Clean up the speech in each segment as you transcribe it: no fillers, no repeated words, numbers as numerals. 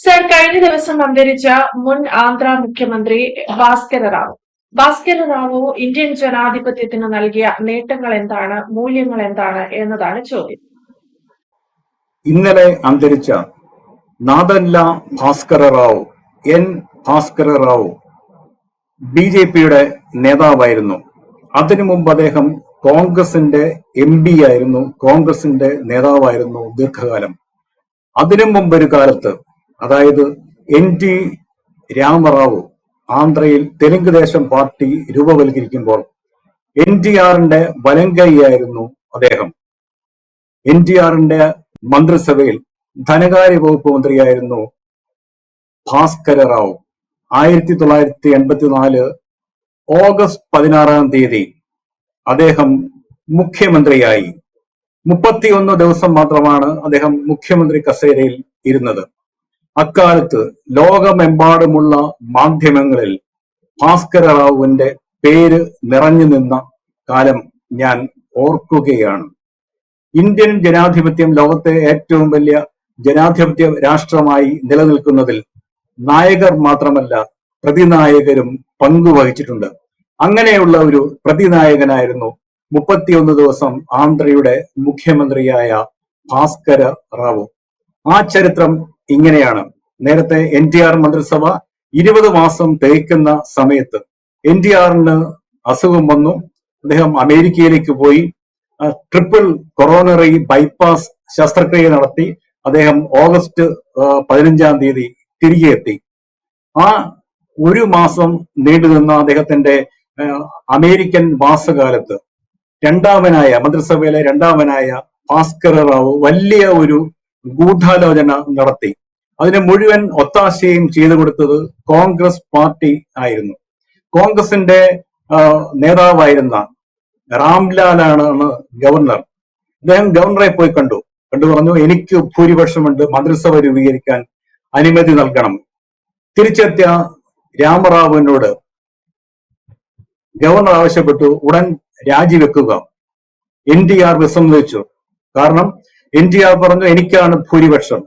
Sir, കഴിഞ്ഞ ദിവസം അന്തരിച്ച മുൻ ആന്ധ്ര മുഖ്യമന്ത്രി ഭാസ്കര റാവു. ഭാസ്കര റാവു ഇന്ത്യൻ ജനാധിപത്യത്തിന് നൽകിയ നേട്ടങ്ങൾ എന്താണ്, മൂല്യങ്ങൾ എന്താണ് എന്നതാണ് ചോദ്യം. ഇന്നലെ അന്തരിച്ച നാദല്ല ഭാസ്കര റാവു, എൻ ഭാസ്കര റാവു ബി.ജെ.പിയുടെ നേതാവായിരുന്നു. അതിനു മുമ്പ് അദ്ദേഹം കോൺഗ്രസിന്റെ എം.പി ആയിരുന്നു, കോൺഗ്രസിന്റെ നേതാവായിരുന്നു ദീർഘകാലം. അതിനു മുമ്പൊരു കാലത്ത്, അതായത് എൻ.ടി. രാമറാവു ആന്ധ്രയിൽ തെലുങ്ക് ദേശം പാർട്ടി രൂപവൽക്കരിക്കുമ്പോൾ എൻ.ടി.ആറിന്റെ വലങ്കൈയായിരുന്നു അദ്ദേഹം. എൻ.ടി.ആറിന്റെ മന്ത്രിസഭയിൽ ധനകാര്യ വകുപ്പ് മന്ത്രിയായിരുന്നു ഭാസ്കര റാവു. 1984 ഓഗസ്റ്റ് 16 അദ്ദേഹം മുഖ്യമന്ത്രിയായി. 31 ദിവസം മാത്രമാണ് അദ്ദേഹം മുഖ്യമന്ത്രി കസേരയിൽ ഇരുന്നത്. അക്കാലത്ത് ലോകമെമ്പാടുമുള്ള മാധ്യമങ്ങളിൽ ഭാസ്കര റാവുവിന്റെ പേര് നിറഞ്ഞു നിന്ന കാലം ഞാൻ ഓർക്കുകയാണ്. ഇന്ത്യൻ ജനാധിപത്യം ലോകത്തെ ഏറ്റവും വലിയ ജനാധിപത്യ രാഷ്ട്രമായി നിലനിൽക്കുന്നതിൽ നായകർ മാത്രമല്ല, പ്രതിനായകരും പങ്കുവഹിച്ചിട്ടുണ്ട്. അങ്ങനെയുള്ള ഒരു പ്രതിനായകനായിരുന്നു 31 ദിവസം ആന്ധ്രയുടെ മുഖ്യമന്ത്രിയായ ഭാസ്കര റാവു. ആ ചരിത്രം ഇങ്ങനെയാണ്. നേരത്തെ എൻ.ടി.ആർ മന്ത്രിസഭ 20 മാസം തികയ്ക്കുന്ന സമയത്ത് എൻ.ടി.ആറിന് അസുഖം വന്നു. അദ്ദേഹം അമേരിക്കയിലേക്ക് പോയി. ട്രിപ്പിൾ കൊറോണറി ബൈപ്പാസ് ശസ്ത്രക്രിയ നടത്തി. അദ്ദേഹം ഓഗസ്റ്റ് 15 തിരികെ എത്തി. ആ ഒരു മാസം നീണ്ടുനിന്ന അദ്ദേഹത്തിന്റെ അമേരിക്കൻ വാസകാലത്ത് മന്ത്രിസഭയിലെ രണ്ടാമനായ ഭാസ്കര റാവു വലിയ ഒരു ഗൂഢാലോചന നടത്തി. അതിന് മുഴുവൻ ഒത്താശയും ചെയ്തു കൊടുത്തത് കോൺഗ്രസ് പാർട്ടി ആയിരുന്നു. കോൺഗ്രസിന്റെ നേതാവായിരുന്ന റാംലാലാണ് ഗവർണർ. അദ്ദേഹം ഗവർണറെ പോയി കണ്ടു പറഞ്ഞു, എനിക്ക് ഭൂരിപക്ഷമുണ്ട്, മന്ത്രിസഭ രൂപീകരിക്കാൻ അനുമതി നൽകണം. തിരിച്ചെത്തിയ രാമറാവുവിനോട് ഗവർണർ ആവശ്യപ്പെട്ടു, ഉടൻ രാജിവെക്കുക. എൻ.ടി.ആർ വിസമ്മതിച്ചു. കാരണം എൻ.ടി.ആർ പറഞ്ഞു, എനിക്കാണ് ഭൂരിപക്ഷം.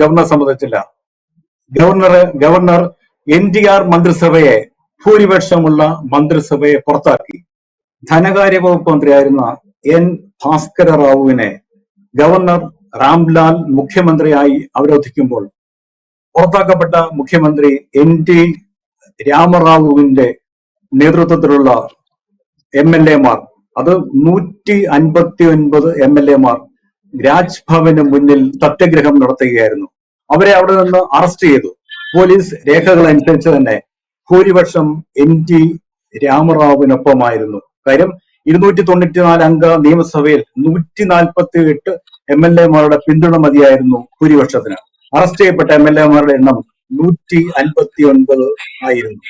ഗവർണർ സമ്മതിച്ചില്ല. ഗവർണർ എൻ.ടി.ആർ മന്ത്രിസഭയെ, ഭൂരിപക്ഷമുള്ള മന്ത്രിസഭയെ പുറത്താക്കി. ധനകാര്യ വകുപ്പ് മന്ത്രിയായിരുന്ന എൻ ഭാസ്കര റാവുവിനെ ഗവർണർ റാംലാൽ മുഖ്യമന്ത്രിയായി അവരോധിക്കുമ്പോൾ പുറത്താക്കപ്പെട്ട മുഖ്യമന്ത്രി എൻ.ടി. രാമറാവുവിന്റെ നേതൃത്വത്തിലുള്ള എം.എൽ.എമാർ, അത് 159 എം.എൽ.എമാർ രാജ്ഭവന് മുന്നിൽ സത്യഗ്രഹം നടത്തുകയായിരുന്നു. അവരെ അവിടെ നിന്ന് അറസ്റ്റ് ചെയ്തു. പോലീസ് രേഖകൾ അനുസരിച്ച് തന്നെ ഭൂരിപക്ഷം എൻ.ടി. രാമറാവുവിനൊപ്പമായിരുന്നു. കാര്യം 294 അംഗ നിയമസഭയിൽ 148 എം.എൽ.എമാരുടെ പിന്തുണ മതിയായിരുന്നു ഭൂരിപക്ഷത്തിന്. അറസ്റ്റ് ചെയ്യപ്പെട്ട എം.എൽ.എമാരുടെ എണ്ണം 159 ആയിരുന്നു.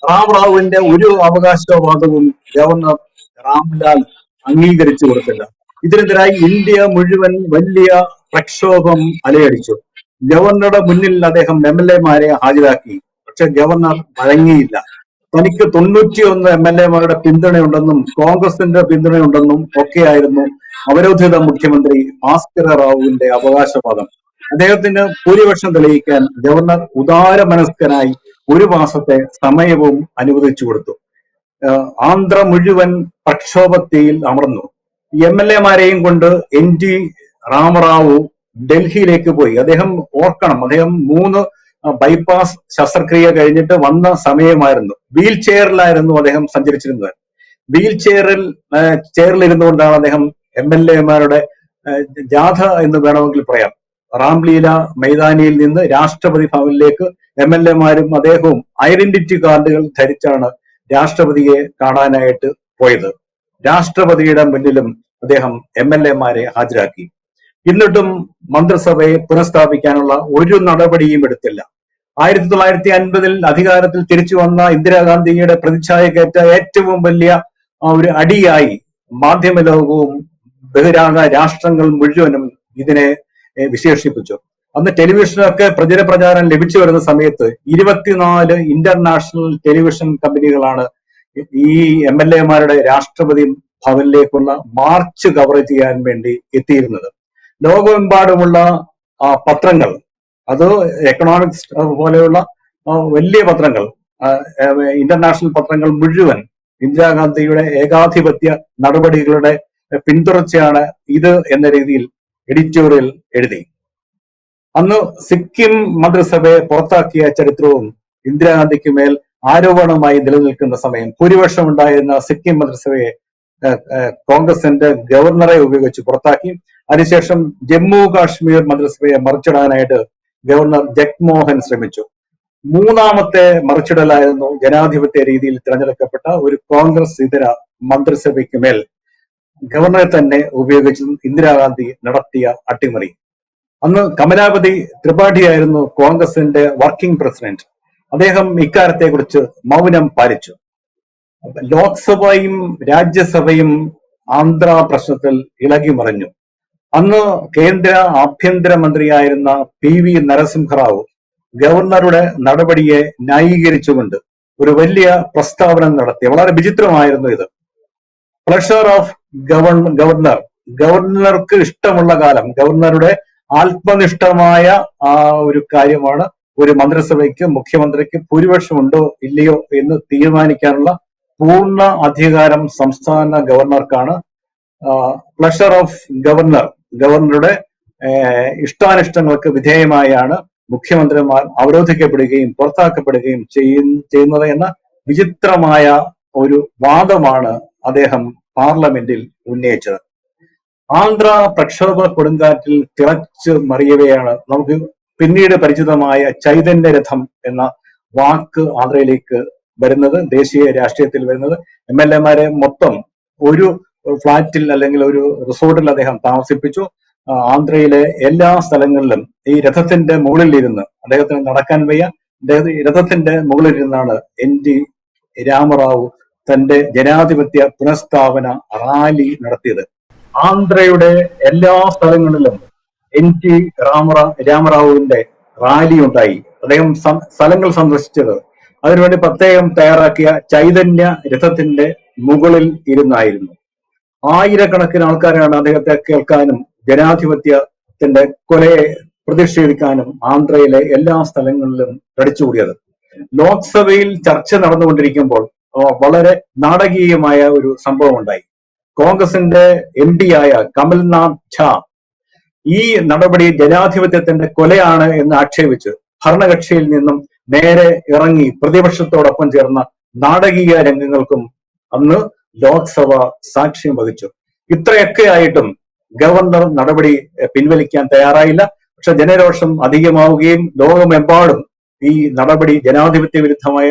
റാവുവിന്റെ ഒരു അവകാശവാദവും ഗവർണർ റാംലാൽ അംഗീകരിച്ചു കൊടുത്തില്ല. ഇതിനെതിരായി ഇന്ത്യ മുഴുവൻ വലിയ പ്രക്ഷോഭം അലയടിച്ചു. ഗവർണറുടെ മുന്നിൽ അദ്ദേഹം എം.എൽ.എമാരെ ഹാജരാക്കി. പക്ഷെ ഗവർണർ വഴങ്ങിയില്ല. തനിക്ക് 91 എം.എൽ.എമാരുടെ പിന്തുണയുണ്ടെന്നും കോൺഗ്രസിന്റെ പിന്തുണയുണ്ടെന്നും ഒക്കെയായിരുന്നു അവരോധിത മുഖ്യമന്ത്രി ഭാസ്കര റാവുവിന്റെ അവകാശവാദം. അദ്ദേഹത്തിന് ഭൂരിപക്ഷം തെളിയിക്കാൻ ഗവർണർ ഉദാരമനസ്കനായി 1 മാസത്തെ സമയവും അനുവദിച്ചു കൊടുത്തു. ആന്ധ്ര മുഴുവൻ പ്രക്ഷോഭത്തിൽ അമർന്നു. എം.എൽ.എമാരെയും കൊണ്ട് എൻ.ടി. രാമറാവു ഡൽഹിയിലേക്ക് പോയി. അദ്ദേഹം ഓർക്കണം, അദ്ദേഹം 3 ബൈപ്പാസ് ശസ്ത്രക്രിയ കഴിഞ്ഞിട്ട് വന്ന സമയമായിരുന്നു. വീൽ ചെയറിലായിരുന്നു അദ്ദേഹം സഞ്ചരിച്ചിരുന്നത്. വീൽ ചെയറിലിരുന്നുകൊണ്ടാണ് അദ്ദേഹം എം.എൽ.എമാരുടെ ജാഥ എന്ന് വേണമെങ്കിൽ പറയാം. റാംലീല മൈതാനിയിൽ നിന്ന് രാഷ്ട്രപതി ഭവനിലേക്ക് എം.എൽ.എമാരും അദ്ദേഹവും ഐഡന്റിറ്റി കാർഡുകൾ ധരിച്ചാണ് രാഷ്ട്രപതിയെ കാണാനായിട്ട് പോയത്. രാഷ്ട്രപതിയുടെ മുന്നിലും അദ്ദേഹം എം.എൽ.എമാരെ ഹാജരാക്കി. എന്നിട്ടും മന്ത്രിസഭയെ പുനഃസ്ഥാപിക്കാനുള്ള ഒരു നടപടിയും എടുത്തില്ല. 1950 അധികാരത്തിൽ തിരിച്ചു വന്ന ഇന്ദിരാഗാന്ധിയുടെ പ്രതിച്ഛായക്കേറ്റ ഏറ്റവും വലിയ ഒരു അടിയായി മാധ്യമ ലോകവും ബഹിരാകാശ രാഷ്ട്രങ്ങൾ മുഴുവനും ഇതിനെ വിശേഷിപ്പിച്ചു. അന്ന് ടെലിവിഷനൊക്കെ പ്രചാരം ലഭിച്ചു വരുന്ന സമയത്ത് 24 ഇന്റർനാഷണൽ ടെലിവിഷൻ കമ്പനികളാണ് ഈ എം.എൽ.എമാരുടെ രാഷ്ട്രപതി ഭവനിലേക്കുള്ള മാർച്ച് കവർ ചെയ്യാൻ വേണ്ടി എത്തിയിരുന്നത്. ലോകമെമ്പാടുമുള്ള പത്രങ്ങൾ അത് എക്കണോമിക്സ് പോലെയുള്ള വലിയ പത്രങ്ങൾ, ഇന്റർനാഷണൽ പത്രങ്ങൾ മുഴുവൻ ഇന്ദിരാഗാന്ധിയുടെ ഏകാധിപത്യ നടപടികളുടെ പിന്തുടർച്ചയാണ് ഇത് എന്ന രീതിയിൽ എഡിറ്റോറിയൽ എഴുതി. അന്ന് സിക്കിം മന്ത്രിസഭയെ പുറത്താക്കിയ ചരിത്രവും ഇന്ദിരാഗാന്ധിക്ക് മേൽ ആരോപണമായി നിലനിൽക്കുന്ന സമയം ഭൂരിപക്ഷം ഉണ്ടായിരുന്ന സിക്കിം മന്ത്രിസഭയെ കോൺഗ്രസിന്റെ ഗവർണറെ ഉപയോഗിച്ച് പുറത്താക്കി. അതിനുശേഷം ജമ്മു കാശ്മീർ മന്ത്രിസഭയെ മറിച്ചിടാനായിട്ട് ഗവർണർ ജഗ്മോഹൻ ശ്രമിച്ചു. മൂന്നാമത്തെ മറിച്ചിടലായിരുന്നു ജനാധിപത്യ രീതിയിൽ തിരഞ്ഞെടുക്കപ്പെട്ട ഒരു കോൺഗ്രസ് ഇതര മന്ത്രിസഭയ്ക്ക് മേൽ ഗവർണറെ തന്നെ ഉപയോഗിച്ച് ഇന്ദിരാഗാന്ധി നടത്തിയ അട്ടിമറി. അന്ന് കമലാപതി ത്രിപാഠിയായിരുന്നു കോൺഗ്രസിന്റെ വർക്കിംഗ് പ്രസിഡന്റ്. അദ്ദേഹം ഇക്കാര്യത്തെ കുറിച്ച് മൗനം പാലിച്ചു. ലോക്സഭയും രാജ്യസഭയും ആന്ധ്ര പ്രശ്നത്തിൽ ഇളകി മറിഞ്ഞു. അന്ന് കേന്ദ്ര ആഭ്യന്തരമന്ത്രിയായിരുന്ന PV നരസിംഹറാവു ഗവർണറുടെ നടപടിയെ ന്യായീകരിച്ചുകൊണ്ട് ഒരു വലിയ പ്രസ്താവന നടത്തി. വളരെ വിചിത്രമായിരുന്നു ഇത്. പ്ലഷർ ഓഫ് ഗവർണർ, ഗവർണർക്ക് ഇഷ്ടമുള്ള കാലം, ഗവർണറുടെ ആത്മനിഷ്ഠമായ ഒരു കാര്യമാണ് ഒരു മന്ത്രിസഭയ്ക്ക് മുഖ്യമന്ത്രിക്ക് ഭൂരിപക്ഷമുണ്ടോ ഇല്ലയോ എന്ന് തീരുമാനിക്കാനുള്ള പൂർണ്ണ അധികാരം സംസ്ഥാന ഗവർണർക്കാണ്. പ്ലഷർ ഓഫ് ഗവർണർ, ഗവർണറുടെ ഇഷ്ടാനിഷ്ടങ്ങൾക്ക് വിധേയമായാണ് മുഖ്യമന്ത്രിമാർ അവരോധിക്കപ്പെടുകയും പുറത്താക്കപ്പെടുകയും ചെയ്യുന്നത് എന്ന വിചിത്രമായ ഒരു വാദമാണ് അദ്ദേഹം പാർലമെന്റിൽ ഉന്നയിച്ചത്. ആന്ധ്ര പ്രക്ഷോഭ കൊടുങ്കാറ്റിൽ തിളച്ചു മറിയവെയാണ് നമുക്ക് പിന്നീട് പരിചിതമായ ചൈതന്യരഥം എന്ന വാക്ക് ആന്ധ്രയിലേക്ക് വരുന്നത്, ദേശീയ രാഷ്ട്രീയത്തിൽ വരുന്നത്. MLA മാരെ മൊത്തം ഒരു ഫ്ളാറ്റിൽ അല്ലെങ്കിൽ ഒരു റിസോർട്ടിൽ അദ്ദേഹം താമസിപ്പിച്ചു. ആന്ധ്രയിലെ എല്ലാ സ്ഥലങ്ങളിലും ഈ രഥത്തിന്റെ മുകളിലിരുന്ന്, അദ്ദേഹത്തിന് നടക്കാൻ വയ്യ, രഥത്തിന്റെ മുകളിലിരുന്നാണ് NT രാമറാവു തന്റെ ജനാധിപത്യ പുനഃസ്ഥാപന റാലി നടത്തിയത്. ആന്ധ്രയുടെ എല്ലാ സ്ഥലങ്ങളിലും NT രാമറാവുവിന്റെ റാലി ഉണ്ടായി. അദ്ദേഹം സ്ഥലങ്ങൾ സന്ദർശിച്ചത് അതിനുവേണ്ടി പ്രത്യേകം തയ്യാറാക്കിയ ചൈതന്യ രഥത്തിന്റെ മുകളിൽ ഇരുന്നായിരുന്നു. ആയിരക്കണക്കിന് ആൾക്കാരാണ് അദ്ദേഹത്തെ കേൾക്കാനും ജനാധിപത്യത്തിന്റെ കൊലയെ പ്രതിഷേധിക്കാനും ആന്ധ്രയിലെ എല്ലാ സ്ഥലങ്ങളിലും തടിച്ചുകൂടിയത്. ലോക്സഭയിൽ ചർച്ച നടന്നുകൊണ്ടിരിക്കുമ്പോൾ വളരെ നാടകീയമായ ഒരു സംഭവം ഉണ്ടായി. കോൺഗ്രസിന്റെ MD ആയ കമൽനാഥ് ഝാ ഈ നടപടി ജനാധിപത്യത്തിന്റെ കൊലയാണ് എന്ന് ആക്ഷേപിച്ച് ഭരണകക്ഷിയിൽ നിന്നും നേരെ ഇറങ്ങി പ്രതിപക്ഷത്തോടൊപ്പം ചേർന്ന നാടകീയ രംഗങ്ങൾക്കും അന്ന് ലോക്സഭ സാക്ഷ്യം വഹിച്ചു. ഇത്രയൊക്കെ ആയിട്ടും ഗവർണർ നടപടി പിൻവലിക്കാൻ തയ്യാറായില്ല. പക്ഷെ ജനരോഷം അധികമാവുകയും ലോകമെമ്പാടും ഈ നടപടി ജനാധിപത്യ വിരുദ്ധമായ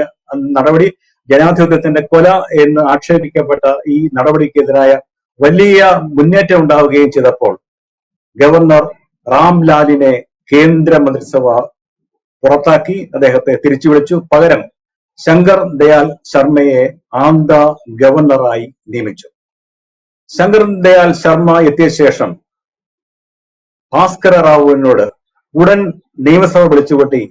നടപടി, ജനാധിപത്യത്തിന്റെ കൊല എന്ന് ആക്ഷേപിക്കപ്പെട്ട ഈ നടപടിക്കെതിരായ വലിയ മുന്നേറ്റം ഉണ്ടാവുകയും ചെയ്തപ്പോൾ ഗവർണർ റാംലാലിനെ കേന്ദ്ര മന്ത്രിസഭ പുറത്താക്കി അദ്ദേഹത്തെ തിരിച്ചു വിളിച്ചു. പകരം ശങ്കർ ദയാൽ ശർമ്മയെ ആന്ധ്ര ഗവർണറായി നിയമിച്ചു. ശങ്കർ ദയാൽ ശർമ്മ എത്തിയ ശേഷം ഭാസ്കര റാവുവിനോട് ഉടൻ നിയമസഭ വിളിച്ചുകൂട്ടി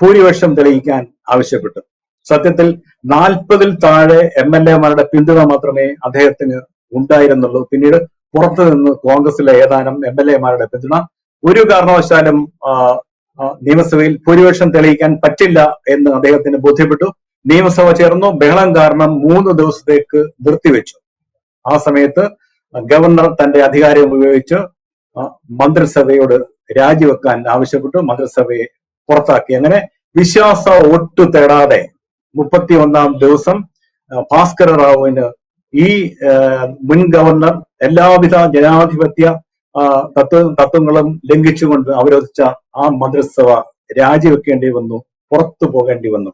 ഭൂരിപക്ഷം തെളിയിക്കാൻ ആവശ്യപ്പെട്ടു. സത്യത്തിൽ 40-ൽ താഴെ MLA മാരുടെ പിന്തുണ മാത്രമേ അദ്ദേഹത്തിന് ഉണ്ടായിരുന്നുള്ളൂ. പിന്നീട് പുറത്തു നിന്ന് കോൺഗ്രസിലെ ഏതാനും MLA മാരുടെ പിന്തുണ. ഒരു കാരണവശാലും നിയമസഭയിൽ ഭൂരിപക്ഷം തെളിയിക്കാൻ പറ്റില്ല എന്ന് അദ്ദേഹത്തിന് ബോധ്യപ്പെട്ടു. നിയമസഭ ചേർന്നു. ബഹളം കാരണം 3 ദിവസത്തേക്ക് നിർത്തിവെച്ചു. ആ സമയത്ത് ഗവർണർ തന്റെ അധികാരം ഉപയോഗിച്ച് മന്ത്രിസഭയോട് രാജിവെക്കാൻ ആവശ്യപ്പെട്ടു. മന്ത്രിസഭയെ പുറത്താക്കി. അങ്ങനെ വിശ്വാസ വോട്ട് തേടാതെ 31-ാം ദിവസം ഭാസ്കര റാവുവിന് ഈ മുൻ ഗവർണർ എല്ലാവിധ ജനാധിപത്യ തത്വങ്ങളും ലംഘിച്ചുകൊണ്ട് അവരോധിച്ച ആ മന്ത്രിസഭ രാജിവെക്കേണ്ടി വന്നു, പുറത്തു പോകേണ്ടി വന്നു.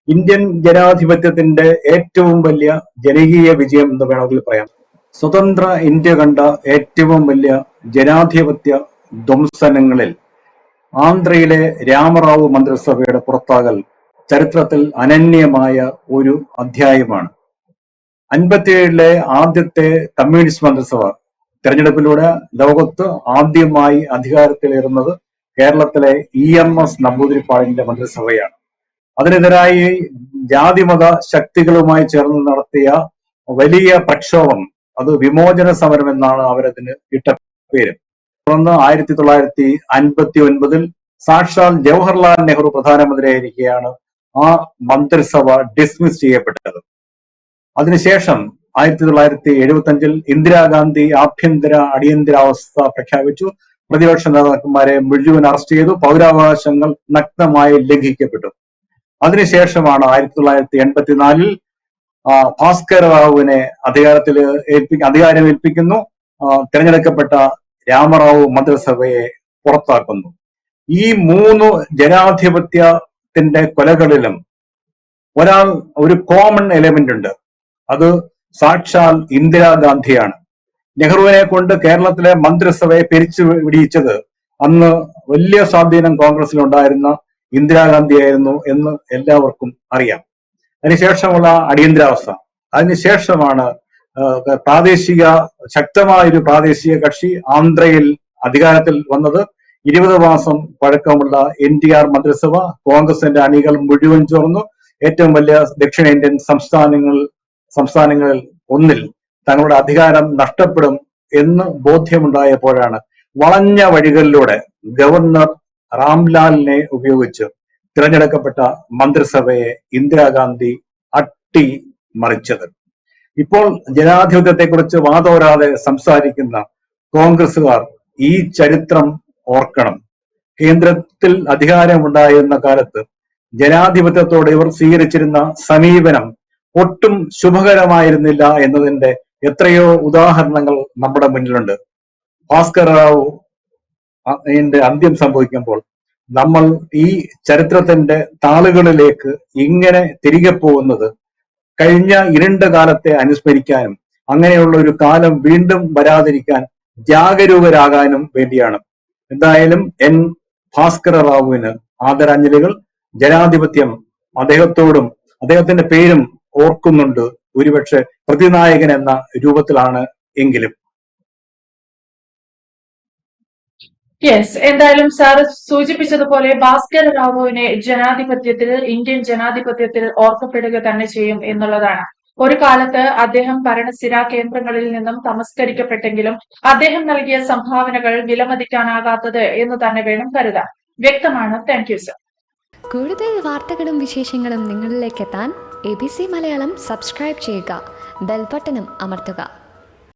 ഇന്ത്യൻ ജനാധിപത്യത്തിന്റെ ഏറ്റവും വലിയ ജനകീയ വിജയം എന്ന് വേണമെങ്കിൽ പറയാം. സ്വതന്ത്ര ഇന്ത്യ കണ്ട ഏറ്റവും വലിയ ജനാധിപത്യ ധ്വംസനങ്ങളിൽ ആന്ധ്രയിലെ രാമറാവു മന്ത്രിസഭയുടെ പുറത്താകൽ ചരിത്രത്തിൽ അനന്യമായ ഒരു അധ്യായമാണ്. 57-ലെ ആദ്യത്തെ കമ്മ്യൂണിസ്റ്റ് മന്ത്രിസഭ തെരഞ്ഞെടുപ്പിലൂടെ ലോകത്ത് ആദ്യമായി അധികാരത്തിലേറുന്നത് കേരളത്തിലെ EMS നമ്പൂതിരിപ്പാടിന്റെ മന്ത്രിസഭയാണ്. അതിനെതിരായി ജാതിമത ശക്തികളുമായി ചേർന്ന് നടത്തിയ വലിയ പ്രക്ഷോഭം, അത് വിമോചന സമരം എന്നാണ് അവരതിന് ഇട്ട പേര്. തുടർന്ന് 1959-ൽ സാക്ഷാൽ ജവഹർലാൽ നെഹ്റു പ്രധാനമന്ത്രിയായിരിക്കെയാണ് ആ മന്ത്രിസഭ ഡിസ്മിസ് ചെയ്യപ്പെട്ടത്. അതിനുശേഷം 1975 ഇന്ദിരാഗാന്ധി ആഭ്യന്തര അടിയന്തരാവസ്ഥ പ്രഖ്യാപിച്ചു. പ്രതിപക്ഷ നേതാക്കന്മാരെ മുഴുവൻ അറസ്റ്റ് ചെയ്തു. പൗരാവകാശങ്ങൾ നഗ്നമായി ലംഘിക്കപ്പെട്ടു. അതിനുശേഷമാണ് 1984 ഭാസ്കര റാവുവിനെ അധികാരം ഏൽപ്പിക്കുന്നു. തിരഞ്ഞെടുക്കപ്പെട്ട രാമറാവു മന്ത്രിസഭയെ പുറത്താക്കുന്നു. ഈ 3 ജനാധിപത്യത്തിന്റെ കൊലകളിലും ഒരു കോമൺ എലമെന്റ് ഉണ്ട്. അത് സാക്ഷാൽ ഇന്ദിരാഗാന്ധിയാണ്. നെഹ്റുവിനെ കൊണ്ട് കേരളത്തിലെ മന്ത്രിസഭയെ പിരിച്ചു വിടിയിച്ചത് അന്ന് വലിയ സ്വാധീനം കോൺഗ്രസിൽ ഉണ്ടായിരുന്ന ഇന്ദിരാഗാന്ധിയായിരുന്നു എന്ന് എല്ലാവർക്കും അറിയാം. അതിനുശേഷമുള്ള അടിയന്തരാവസ്ഥ, അതിനുശേഷമാണ് ശക്തമായൊരു പ്രാദേശിക കക്ഷി ആന്ധ്രയിൽ അധികാരത്തിൽ വന്നത്. 20 മാസം പഴക്കമുള്ള NTR മന്ത്രിസഭ കോൺഗ്രസിന്റെ അണികൾ മുഴുവൻ ചോർന്നു. ഏറ്റവും വലിയ ദക്ഷിണേന്ത്യൻ സംസ്ഥാനങ്ങളിൽ ഒന്നിൽ തങ്ങളുടെ അധികാരം നഷ്ടപ്പെടും എന്ന് ബോധ്യമുണ്ടായപ്പോഴാണ് വളഞ്ഞ വഴികളിലൂടെ ഗവർണർ റാംലാലിനെ ഉപയോഗിച്ച് തിരഞ്ഞെടുക്കപ്പെട്ട മന്ത്രിസഭയെ ഇന്ദിരാഗാന്ധി അട്ടിമറിച്ചത്. ഇപ്പോൾ ജനാധിപത്യത്തെക്കുറിച്ച് വാതോരാതെ സംസാരിക്കുന്ന കോൺഗ്രസുകാർ ഈ ചരിത്രം ഓർക്കണം. കേന്ദ്രത്തിൽ അധികാരമുണ്ടായിരുന്ന കാലത്ത് ജനാധിപത്യത്തോട് ഇവർ സ്വീകരിച്ചിരുന്ന സമീപനം ഒട്ടും ശുഭകരമായിരുന്നില്ല എന്നതിന്റെ എത്രയോ ഉദാഹരണങ്ങൾ നമ്മുടെ മുന്നിലുണ്ട്. ഭാസ്കര റാവു അന്ത്യം സംഭവിക്കുമ്പോൾ നമ്മൾ ഈ ചരിത്രത്തിന്റെ താളുകളിലേക്ക് ഇങ്ങനെ തിരികെ പോകുന്നത് കഴിഞ്ഞ ഇരുണ്ട കാലത്തെ അനുസ്മരിക്കാനും അങ്ങനെയുള്ള ഒരു കാലം വീണ്ടും വരാതിരിക്കാൻ ജാഗരൂകരാകാനും വേണ്ടിയാണ്. എന്തായാലും ഭാസ്കര റാവുവിന് ആദരാഞ്ജലികൾ. ജനാധിപത്യം അദ്ദേഹത്തോടും അദ്ദേഹത്തിന്റെ പേരും ഓർക്കുന്നുണ്ട്, ഒരുപക്ഷെ പ്രതിനായകൻ എന്ന രൂപത്തിലാണ് എങ്കിലും. യെസ്, എന്തായാലും സാർ സൂചിപ്പിച്ചതുപോലെ ഭാസ്കര റാവുവിനെ ഇന്ത്യൻ ജനാധിപത്യത്തിൽ ഓർക്കപ്പെടുക തന്നെ ചെയ്യും എന്നുള്ളതാണ്. ഒരു കാലത്ത് അദ്ദേഹം ഭരണസ്ഥിരാ കേന്ദ്രങ്ങളിൽ നിന്നും തമസ്കരിക്കപ്പെട്ടെങ്കിലും അദ്ദേഹം നൽകിയ സംഭാവനകൾ വിലമതിക്കാനാകാത്തത് എന്ന് തന്നെ വേണം കരുതാൻ. വ്യക്തമാണ്. Thank you sir. കൂടുതൽ വാർത്തകളും വിശേഷങ്ങളും നിങ്ങളിലേക്ക് എത്താൻ ABC മലയാളം സബ്സ്ക്രൈബ് ചെയ്യുക, ബെൽ ബട്ടണും അമർത്തുക.